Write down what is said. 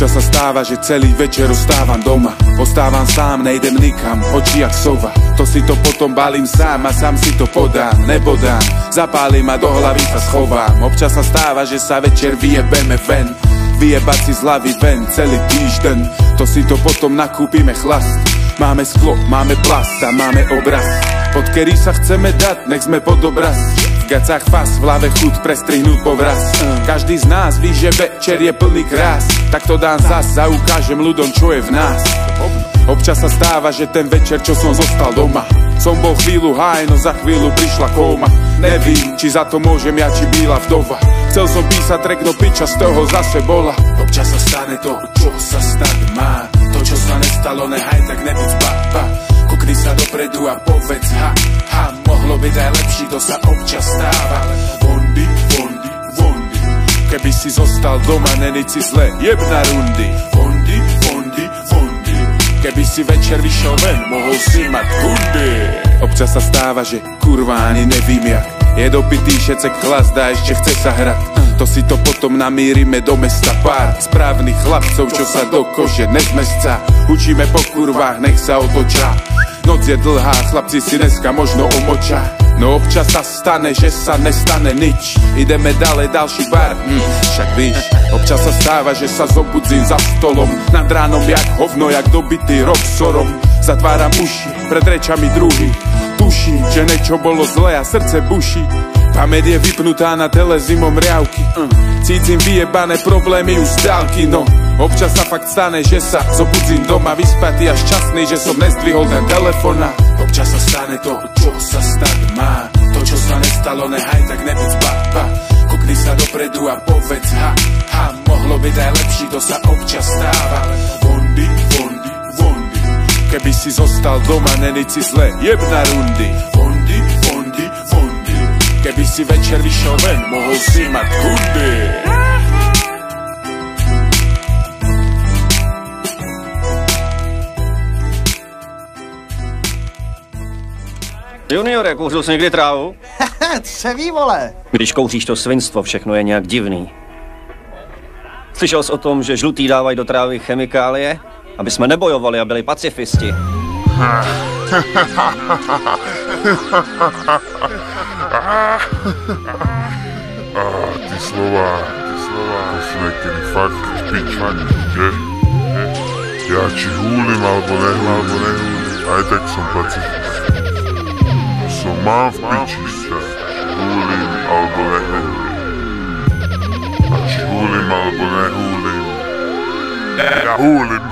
Občas sa stáva, že celý večer ostávam doma. Ostávam sám, nejdem nikam, oči jak sova. To si to potom balím sám a sám si to podám, nebodám. Zapálim a do hlavy sa schovám. Občas sa stáva, že sa večer vyjebeme ven. Vyjebať si z hlavy ven celý týždeň. To si to potom nakúpime chlast. Máme sklo, máme plast a máme obraz. Pod ktorý sa chceme dať, nech sme pod obraz. V gacách fas, v hlave chuť prestrihnúť povraz. Každý z nás ví, že večer je plný krás. Tak to dám zas a ukážem ľuďom, čo je v nás. Občas sa stáva, že ten večer, čo som zostal doma, som bol chvíľu high, no za chvíľu prišla kóma. Nevím, či za to môžem ja, či bíla vdova. Chcel som písať track, no piča z toho zase bola. Občas sa stane to, čo sa stať má. To, čo sa nestalo, nehaj tak nebuď baba. Kukni sa dopredu a povedz ha, ha. Mohlo byť aj lepší, to sa občas stáva. Vondy, vondy, vondy. Keby si zostal doma, není si zle, jeb na rundy. Vondy, vondy, vondy. Keby si večer vyšiel ven, mohol si mať kundy. Občas sa stáva, že kurva ani nevím jak. Je dopitý šecek chlazda, ešte chce sa hrať. To si to potom namírime do mesta pár správnych chlapcov, čo sa do kože nezmesca. Učíme po kurvách, nech sa otočá. Noc je dlhá, chlapci si dneska možno omoča. No občas sa stane, že sa nestane nič. Ideme ďalej, ďalší bar, však víš. Občas sa stáva, že sa zobudzím za stolom. Nad ránom jak hovno, jak dobitý roxorom. Zatváram uši, pred rečami druhých. Tuším, že niečo bolo zlé a srdce buší. Pamäť je vypnutá na tele zimom riavky. Cítim vyjebané problémy už z dálky, no občas sa fakt stane, že sa zobudzím doma vyspatý a šťastný, že som nezdvihol ten telefon. Občas sa stane to, čo sa stať má. To, čo sa nestalo, nehaj tak nebuď baba. Kukni sa dopredu a povedz ha, ha. Mohlo byť aj lepší, to sa občas stáva. Vondy, vondy, vondy. Keby si zostal doma, není si zle, jeb na rundy. Vondy, vondy, vondy. Keby si večer vyšiel ven, mohol si mať kundy. Juniore, kouřil jsi někdy trávu? Co ví, vole? Když kouříš to svinstvo, všechno je nějak divný. Slyšel jsi o tom, že žlutý dávají do trávy chemikálie? Aby jsme nebojovali a byli pacifisti. Ty slova, to sú niekedy fakt piča, že? Ja či húlim alebo nehúlim, aj tak som pacifista. Som mám v piči sa, či húlim alebo nehúlim. A či húlim alebo nehúlim, ja húlim.